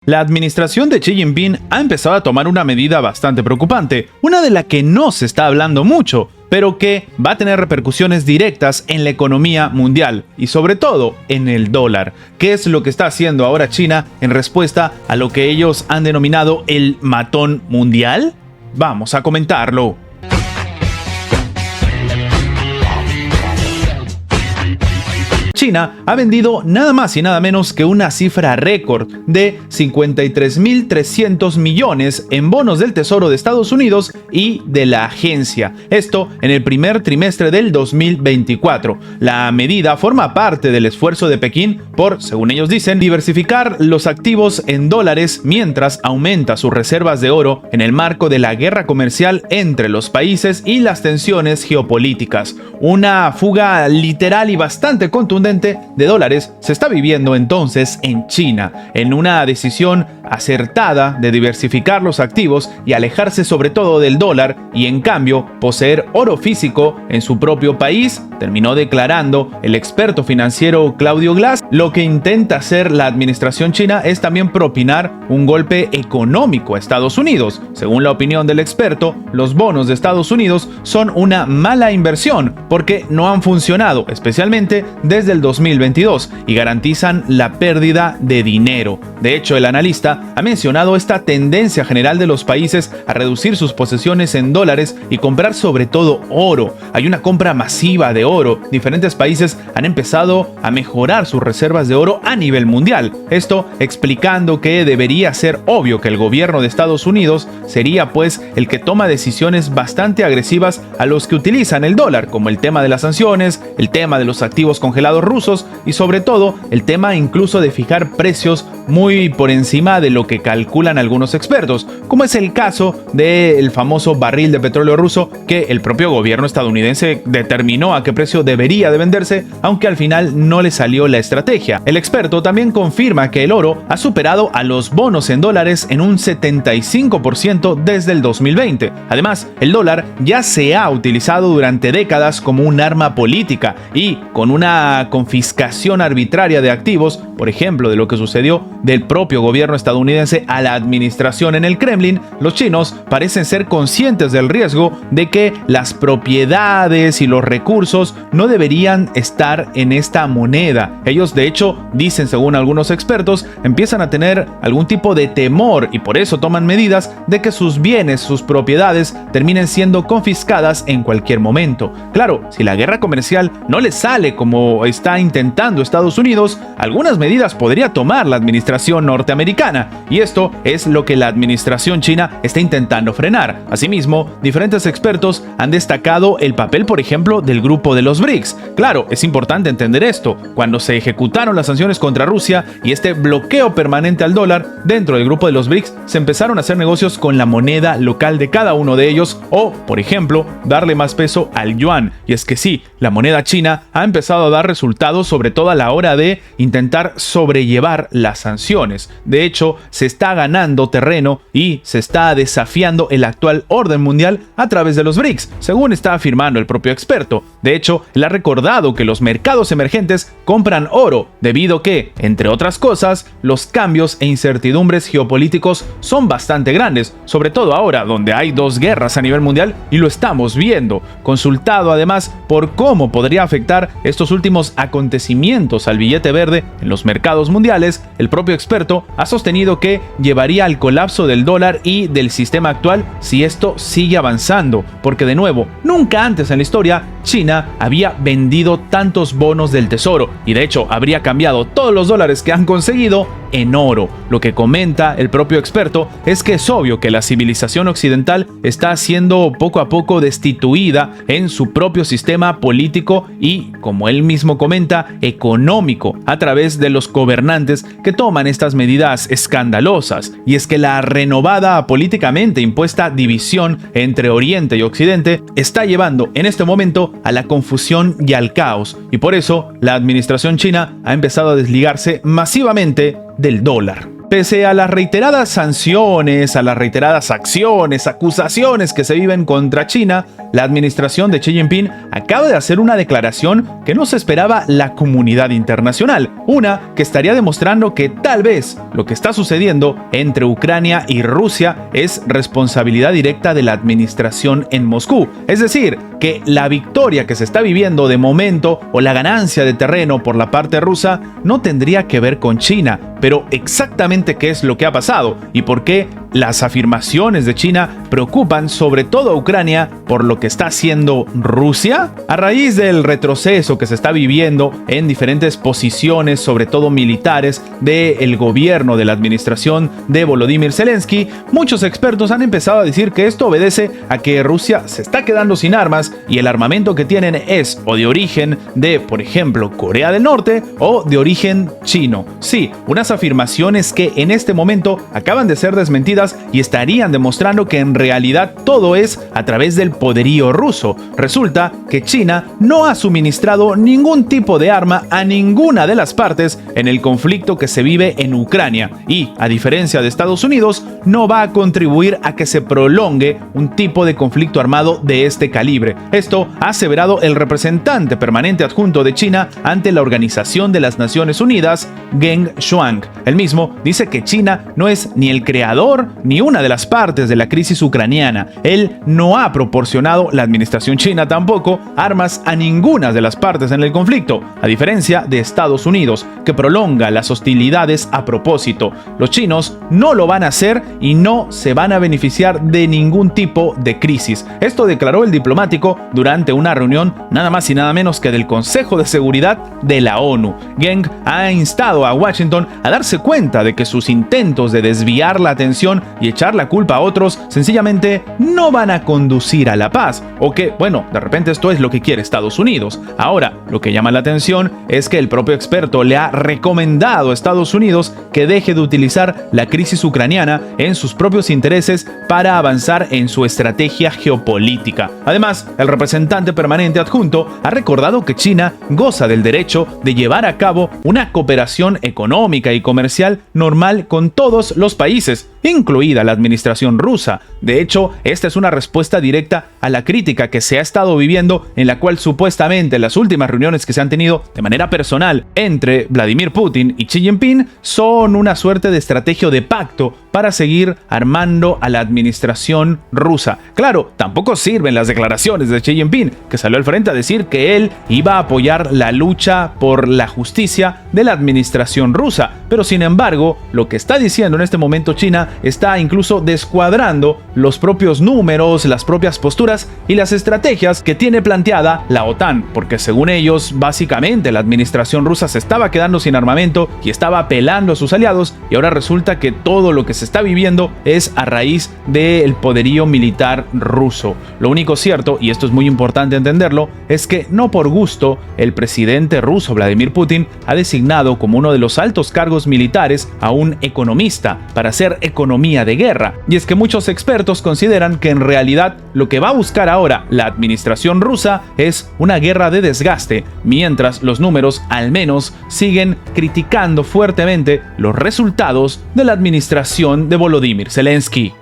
La administración de Xi Jinping ha empezado a tomar una medida bastante preocupante, una de la que no se está hablando mucho, pero que va a tener repercusiones directas en la economía mundial y sobre todo en el dólar. ¿Qué es lo que está haciendo ahora China en respuesta a lo que ellos han denominado el matón mundial? Vamos a comentarlo. China ha vendido nada más y nada menos que una cifra récord de 53.300 millones en bonos del Tesoro de Estados Unidos y de la agencia. Esto en el primer trimestre del 2024. La medida forma parte del esfuerzo de Pekín por, según ellos dicen, diversificar los activos en dólares mientras aumenta sus reservas de oro en el marco de la guerra comercial entre los países y las tensiones geopolíticas. Una fuga literal y bastante contundente de dólares se está viviendo entonces en China, en una decisión acertada de diversificar los activos y alejarse sobre todo del dólar y en cambio poseer oro físico en su propio país, terminó declarando el experto financiero Claudio Glass. Lo que intenta hacer la administración china es también propinar un golpe económico a Estados Unidos. Según la opinión del experto, los bonos de Estados Unidos son una mala inversión porque no han funcionado, especialmente desde el 2022, y garantizan la pérdida de dinero. De hecho, el analista ha mencionado esta tendencia general de los países a reducir sus posesiones en dólares y comprar sobre todo oro. Hay una compra masiva de oro. Diferentes países han empezado a mejorar sus reservas de oro a nivel mundial. Esto explicando que debería ser obvio que el gobierno de Estados Unidos sería pues el que toma decisiones bastante agresivas a los que utilizan el dólar, como el tema de las sanciones, el tema de los activos congelados rusos y sobre todo el tema incluso de fijar precios muy por encima de lo que calculan algunos expertos, como es el caso del famoso barril de petróleo ruso que el propio gobierno estadounidense determinó a qué precio debería de venderse, aunque al final no le salió la estrategia. El experto también confirma que el oro ha superado a los bonos en dólares en un 75% desde el 2020. Además, el dólar ya se ha utilizado durante décadas como un arma política y con una confiscación arbitraria de activos, por ejemplo, de lo que sucedió del propio gobierno estadounidense a la administración en el Kremlin, los chinos parecen ser conscientes del riesgo de que las propiedades y los recursos no deberían estar en esta moneda. Ellos, de hecho, dicen, según algunos expertos, empiezan a tener algún tipo de temor y por eso toman medidas de que sus bienes, sus propiedades, terminen siendo confiscadas en cualquier momento. Claro, si la guerra comercial no les sale como está intentando Estados Unidos, algunas medidas podría tomar la administración norteamericana, y esto es lo que la administración china está intentando frenar. Asimismo, diferentes expertos han destacado el papel, por ejemplo, del grupo de los BRICS. Claro, es importante entender esto. Cuando se ejecutaron las sanciones contra Rusia y este bloqueo permanente al dólar, dentro del grupo de los BRICS se empezaron a hacer negocios con la moneda local de cada uno de ellos o, por ejemplo, darle más peso al yuan. Y es que sí, la moneda china ha empezado a dar resultados, sobre todo a la hora de intentar sobrellevar las sanciones. De hecho, se está ganando terreno y se está desafiando el actual orden mundial a través de los BRICS, según está afirmando el propio experto. De hecho, él ha recordado que los mercados emergentes compran oro debido a que, entre otras cosas, los cambios e incertidumbres geopolíticos son bastante grandes, sobre todo ahora donde hay dos guerras a nivel mundial y lo estamos viendo. Consultado además por cómo podría afectar estos últimos acontecimientos al billete verde en los mercados mundiales, el propio experto ha sostenido que llevaría al colapso del dólar y del sistema actual si esto sigue avanzando, porque de nuevo, nunca antes en la historia China había vendido tantos bonos del tesoro y de hecho habría cambiado todos los dólares que han conseguido en oro. Lo que comenta el propio experto es que es obvio que la civilización occidental está siendo poco a poco destituida en su propio sistema político y, como él mismo comenta, económico, a través de los gobernantes que toman estas medidas escandalosas. Y es que la renovada políticamente impuesta división entre Oriente y Occidente está llevando en este momento a la confusión y al caos, y por eso la administración china ha empezado a desligarse masivamente del dólar. Pese a las reiteradas sanciones, a las reiteradas acciones, acusaciones que se viven contra China, la administración de Xi Jinping acaba de hacer una declaración que no se esperaba la comunidad internacional, una que estaría demostrando que tal vez lo que está sucediendo entre Ucrania y Rusia es responsabilidad directa de la administración en Moscú. Es decir, que la victoria que se está viviendo de momento o la ganancia de terreno por la parte rusa no tendría que ver con China, pero exactamente qué es lo que ha pasado y por qué las afirmaciones de China preocupan sobre todo a Ucrania por lo que está haciendo Rusia. A raíz del retroceso que se está viviendo en diferentes posiciones, sobre todo militares, del gobierno de la administración de Volodymyr Zelensky, muchos expertos han empezado a decir que esto obedece a que Rusia se está quedando sin armas y el armamento que tienen es o de origen de, por ejemplo, Corea del Norte o de origen chino. Sí, unas afirmaciones que en este momento acaban de ser desmentidas y estarían demostrando que en realidad todo es a través del poderío ruso. Resulta que China no ha suministrado ningún tipo de arma a ninguna de las partes en el conflicto que se vive en Ucrania y, a diferencia de Estados Unidos, no va a contribuir a que se prolongue un tipo de conflicto armado de este calibre. Esto ha aseverado el representante permanente adjunto de China ante la Organización de las Naciones Unidas, Geng Shuang. El mismo dice que China no es ni el creador ni una de las partes de la crisis ucraniana. Él no ha proporcionado, la administración china tampoco, armas a ninguna de las partes en el conflicto, a diferencia de Estados Unidos, que prolonga las hostilidades a propósito. Los chinos no lo van a hacer y no se van a beneficiar de ningún tipo de crisis. Esto declaró el diplomático durante una reunión nada más y nada menos que del Consejo de Seguridad de la ONU. Geng ha instado a Washington a darse cuenta de que sus intentos de desviar la atención y echar la culpa a otros sencillamente no van a conducir a la paz, o que, bueno, de repente esto es lo que quiere Estados Unidos. Ahora, lo que llama la atención es que el propio experto le ha recomendado a Estados Unidos que deje de utilizar la crisis ucraniana en sus propios intereses para avanzar en su estrategia geopolítica. Además, el representante permanente adjunto ha recordado que China goza del derecho de llevar a cabo una cooperación económica y comercial normal con todos los países, incluida la administración rusa. De hecho, esta es una respuesta directa a la crítica que se ha estado viviendo, en la cual supuestamente las últimas reuniones que se han tenido de manera personal entre Vladimir Putin y Xi Jinping son una suerte de estrategia de pacto para seguir armando a la administración rusa. Claro, tampoco sirven las declaraciones de Xi Jinping, que salió al frente a decir que él iba a apoyar la lucha por la justicia de la administración rusa, pero sin embargo, lo que está diciendo en este momento China está incluso descuadrando los propios números, las propias posturas y las estrategias que tiene planteada la OTAN, porque según ellos, básicamente la administración rusa se estaba quedando sin armamento y estaba apelando a sus aliados, y ahora resulta que todo lo que se está viviendo es a raíz del poderío militar ruso. Lo único cierto, y esto es muy importante entenderlo, es que no por gusto el presidente ruso Vladimir Putin ha designado como uno de los altos cargos militares a un economista para hacer economía de guerra. Y es que muchos expertos consideran que en realidad lo que va a buscar ahora la administración rusa es una guerra de desgaste, mientras los números al menos siguen criticando fuertemente los resultados de la administración de Volodymyr Zelensky.